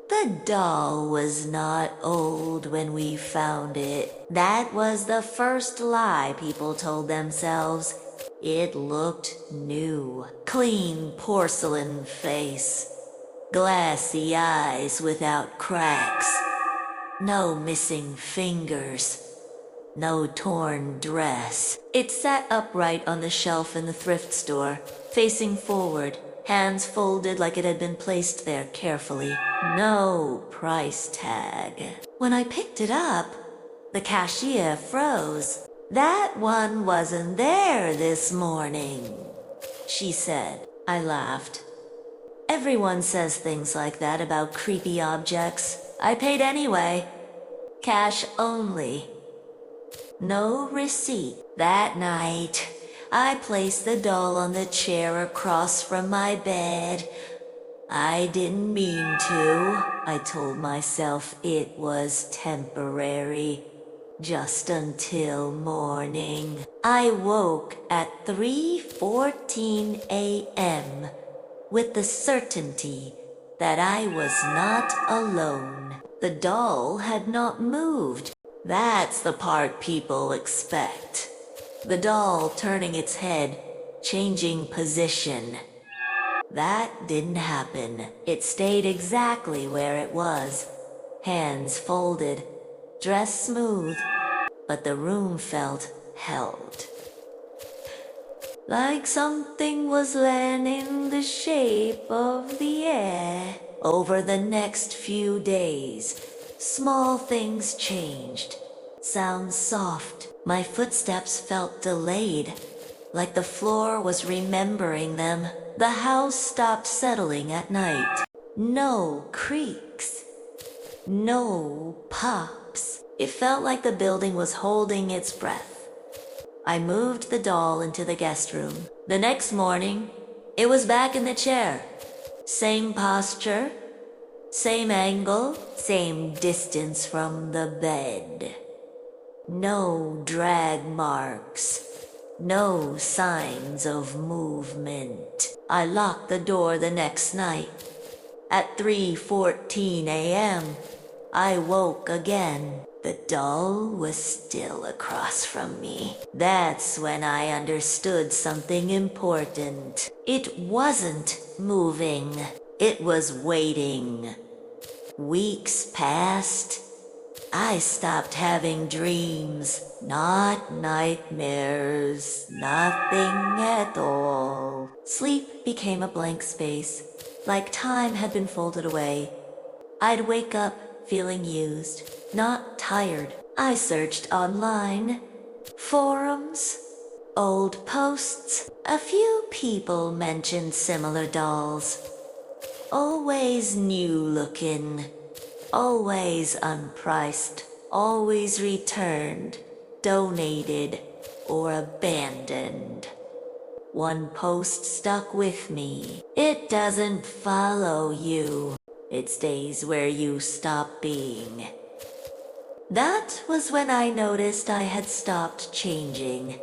The doll was not old when we found it. That was the first lie people told themselves. It looked new. Clean porcelain face. Glassy eyes without cracks. No missing fingers. No torn dress. It sat upright on the shelf in the thrift store, facing forward, hands folded like it had been placed there carefully. No price tag. When I picked it up, the cashier froze. "That one wasn't there this morning," she said. I laughed. Everyone says things like that about creepy objects. I paid anyway. Cash only. No receipt. That night, I placed the doll on the chair across from my bed. I didn't mean to. I told myself it was temporary. Just until morning. I woke at 3:14 a.m. with the certainty that I was not alone. The doll had not moved. That's the part people expect. The doll turning its head, changing position. That didn't happen. It stayed exactly where it was. Hands folded, dress smooth, but the room felt held. Like something was laying in the shape of the air. Over the next few days, small things changed. Sounds soft. My footsteps felt delayed, like the floor was remembering them. The house stopped settling at night. No creaks. No pops. It felt like the building was holding its breath. I moved the doll into the guest room. The next morning, it was back in the chair. Same posture, same angle, same distance from the bed. No drag marks, no signs of movement. I locked the door the next night. At 3:14 a.m., I woke again. The doll was still across from me. That's when I understood something important. It wasn't moving. It was waiting. Weeks passed. I stopped having dreams. Not nightmares. Nothing at all. Sleep became a blank space, like time had been folded away. I'd wake up feeling used, not tired. I searched online, forums, old posts. A few people mentioned similar dolls. Always new looking, always unpriced, always returned, donated, or abandoned. One post stuck with me. It doesn't follow you. It stays where you stop being. That was when I noticed I had stopped changing.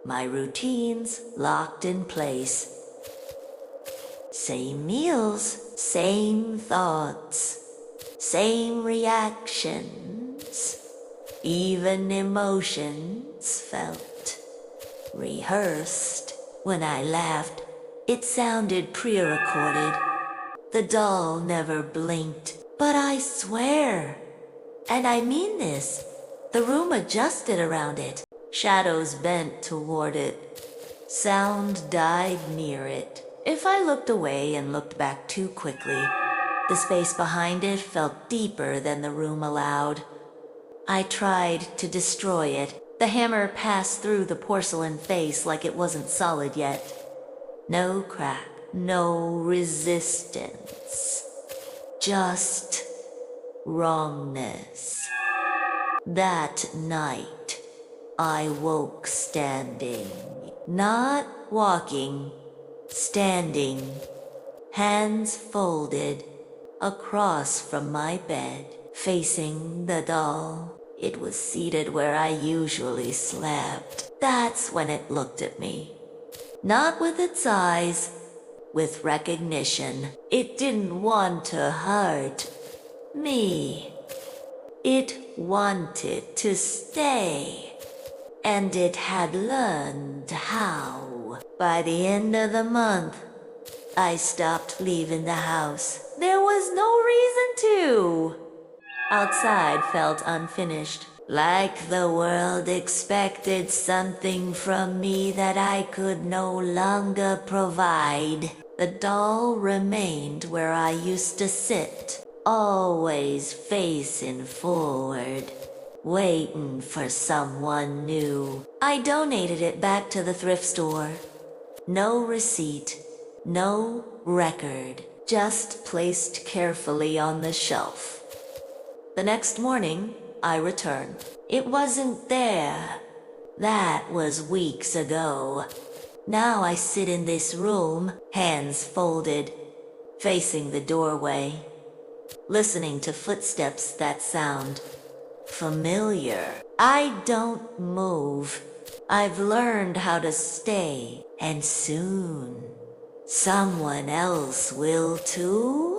My routines locked in place. Same meals, same thoughts, same reactions. Even emotions felt rehearsed. When I laughed, it sounded pre-recorded. The doll never blinked, but I swear, and I mean this, the room adjusted around it. Shadows bent toward it. Sound died near it. If I looked away and looked back too quickly, the space behind it felt deeper than the room allowed. I tried to destroy it. The hammer passed through the porcelain face like it wasn't solid yet. No crack. No resistance, just wrongness. That night, I woke standing, not walking, standing, hands folded, across from my bed, facing the doll. It was seated where I usually slept. That's when it looked at me. Not with its eyes, with recognition. It didn't want to hurt me. It wanted to stay. And it had learned how. By the end of the month, I stopped leaving the house. There was no reason to. Outside felt unfinished, like the world expected something from me that I could no longer provide. The doll remained where I used to sit, always facing forward, waiting for someone new. I donated it back to the thrift store. No receipt, no record, just placed carefully on the shelf. The next morning, I returned. It wasn't there. That was weeks ago. Now I sit in this room, hands folded, facing the doorway, listening to footsteps that sound familiar. I don't move. I've learned how to stay, and soon, someone else will too.